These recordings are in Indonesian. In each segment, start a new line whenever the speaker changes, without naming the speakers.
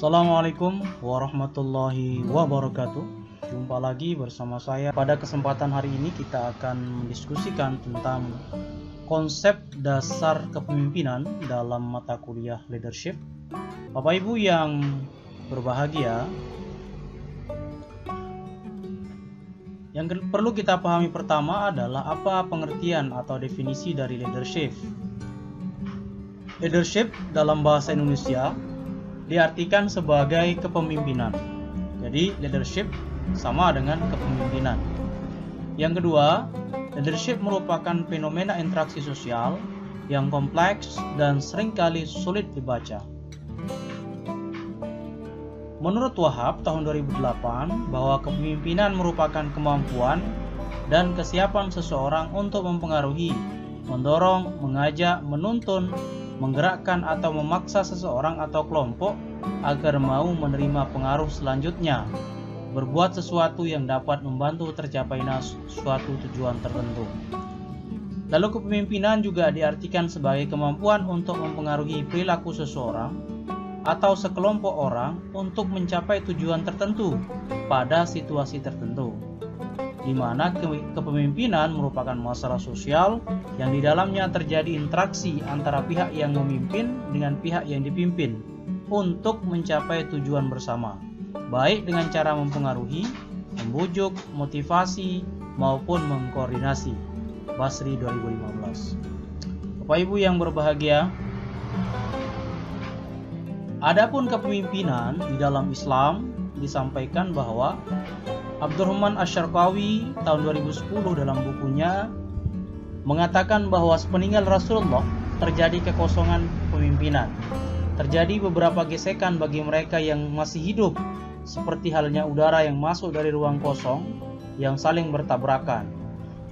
Assalamualaikum warahmatullahi wabarakatuh. Jumpa lagi bersama saya. Pada kesempatan hari ini kita akan mendiskusikan tentang konsep dasar kepemimpinan dalam mata kuliah leadership. Bapak Ibu yang berbahagia, yang perlu kita pahami pertama adalah apa pengertian atau definisi dari leadership. Leadership dalam bahasa Indonesia diartikan sebagai kepemimpinan. Jadi leadership sama dengan kepemimpinan. Yang kedua, leadership merupakan fenomena interaksi sosial yang kompleks dan seringkali sulit dibaca. Menurut Wahab tahun 2008 bahwa kepemimpinan merupakan kemampuan dan kesiapan seseorang untuk mempengaruhi, mendorong, mengajak, menuntun, menggerakkan atau memaksa seseorang atau kelompok agar mau menerima pengaruh selanjutnya, berbuat sesuatu yang dapat membantu tercapainya suatu tujuan tertentu. Lalu kepemimpinan juga diartikan sebagai kemampuan untuk mempengaruhi perilaku seseorang atau sekelompok orang untuk mencapai tujuan tertentu pada situasi tertentu, di mana kepemimpinan merupakan masalah sosial yang di dalamnya terjadi interaksi antara pihak yang memimpin dengan pihak yang dipimpin untuk mencapai tujuan bersama, baik dengan cara mempengaruhi, membujuk, motivasi, maupun mengkoordinasi. Basri 2015. Bapak Ibu yang berbahagia, adapun kepemimpinan di dalam Islam disampaikan bahwa Abdurrahman Asy-Syarqawi tahun 2010 dalam bukunya mengatakan bahwa sepeninggal Rasulullah terjadi kekosongan pemimpinan. Terjadi beberapa gesekan bagi mereka yang masih hidup, seperti halnya udara yang masuk dari ruang kosong yang saling bertabrakan.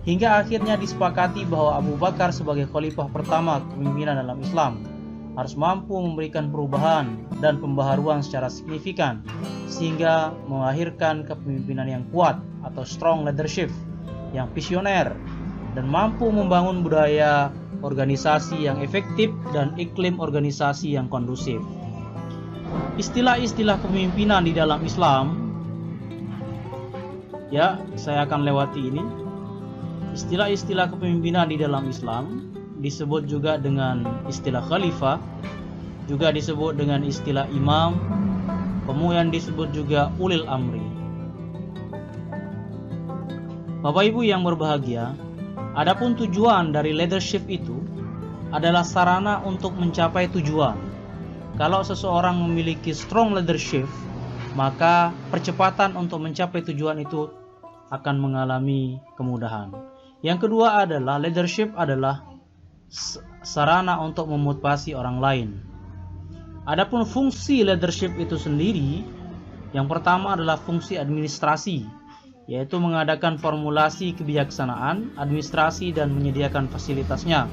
Hingga akhirnya disepakati bahwa Abu Bakar sebagai khalifah pertama kepemimpinan dalam Islam harus mampu memberikan perubahan dan pembaharuan secara signifikan sehingga melahirkan kepemimpinan yang kuat atau strong leadership yang visioner dan mampu membangun budaya organisasi yang efektif dan iklim organisasi yang kondusif. Istilah-istilah kepemimpinan di dalam Islam, ya, saya akan lewati ini. Istilah-istilah kepemimpinan di dalam Islam disebut juga dengan istilah khalifah, juga disebut dengan istilah imam, kemudian disebut juga ulil amri. Bapak Ibu yang berbahagia, adapun tujuan dari leadership itu adalah sarana untuk mencapai tujuan. Kalau seseorang memiliki strong leadership, maka percepatan untuk mencapai tujuan itu akan mengalami kemudahan. Yang kedua adalah leadership adalah sarana untuk memotivasi orang lain. Adapun fungsi leadership itu sendiri, yang pertama adalah fungsi administrasi, yaitu mengadakan formulasi kebijaksanaan, administrasi dan menyediakan fasilitasnya.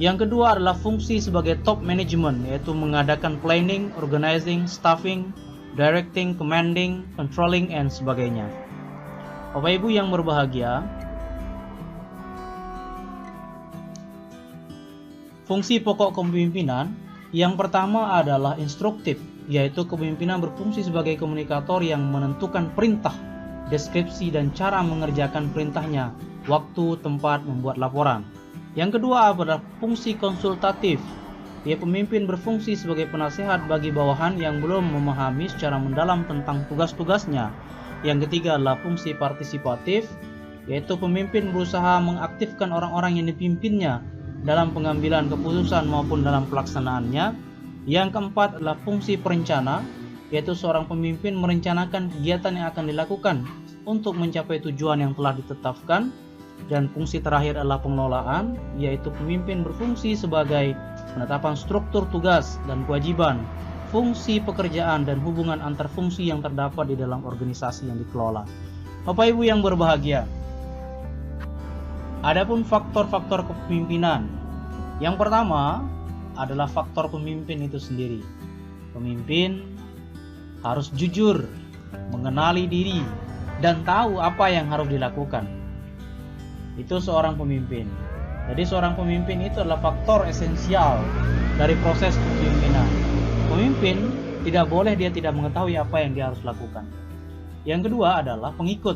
Yang kedua adalah fungsi sebagai top management, yaitu mengadakan planning, organizing, staffing, directing, commanding, controlling, and sebagainya. Bapak Ibu yang berbahagia, fungsi pokok kepemimpinan yang pertama adalah instruktif, yaitu kepemimpinan berfungsi sebagai komunikator yang menentukan perintah, deskripsi dan cara mengerjakan perintahnya, waktu, tempat, membuat laporan. Yang kedua adalah fungsi konsultatif, yaitu pemimpin berfungsi sebagai penasehat bagi bawahan yang belum memahami secara mendalam tentang tugas-tugasnya. Yang ketiga adalah fungsi partisipatif, yaitu pemimpin berusaha mengaktifkan orang-orang yang dipimpinnya dalam pengambilan keputusan maupun dalam pelaksanaannya. Yang keempat adalah fungsi perencana, yaitu seorang pemimpin merencanakan kegiatan yang akan dilakukan untuk mencapai tujuan yang telah ditetapkan. Dan fungsi terakhir adalah pengelolaan, yaitu pemimpin berfungsi sebagai penetapan struktur tugas dan kewajiban, fungsi pekerjaan dan hubungan antar fungsi yang terdapat di dalam organisasi yang dikelola. Bapak Ibu yang berbahagia, adapun faktor-faktor kepemimpinan, yang pertama adalah faktor pemimpin itu sendiri. Pemimpin harus jujur, mengenali diri, dan tahu apa yang harus dilakukan. Itu seorang pemimpin. Jadi seorang pemimpin itu adalah faktor esensial dari proses kepemimpinan. Pemimpin Tidak boleh dia tidak mengetahui apa yang dia harus lakukan. Yang kedua adalah pengikut.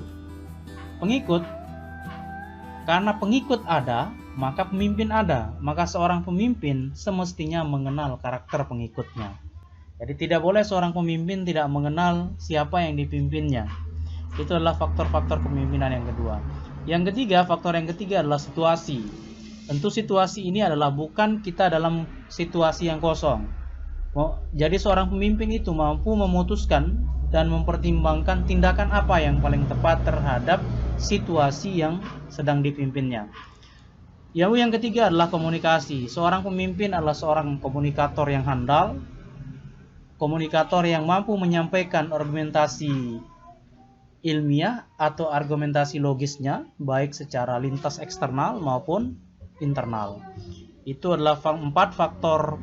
Pengikut, karena pengikut ada, maka pemimpin ada. Maka seorang pemimpin semestinya mengenal karakter pengikutnya. Jadi tidak boleh seorang pemimpin tidak mengenal siapa yang dipimpinnya. Itu adalah faktor-faktor kepemimpinan yang kedua. Yang ketiga, faktor yang ketiga adalah situasi. Tentu situasi ini adalah bukan kita dalam situasi yang kosong. Jadi seorang pemimpin itu mampu memutuskan dan mempertimbangkan tindakan apa yang paling tepat terhadap situasi yang sedang dipimpinnya. Yang ketiga adalah komunikasi. Seorang pemimpin adalah seorang komunikator yang handal, komunikator yang mampu menyampaikan argumentasi ilmiah atau argumentasi logisnya, baik secara lintas eksternal maupun internal. Itu adalah 4 faktor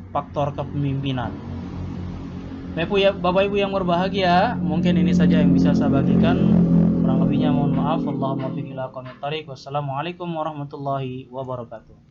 kepemimpinan. Bapak Ibu yang berbahagia, mungkin ini saja yang bisa saya bagikan. Kurang lebihnya mohon maaf. Wassalamualaikum warahmatullahi wabarakatuh.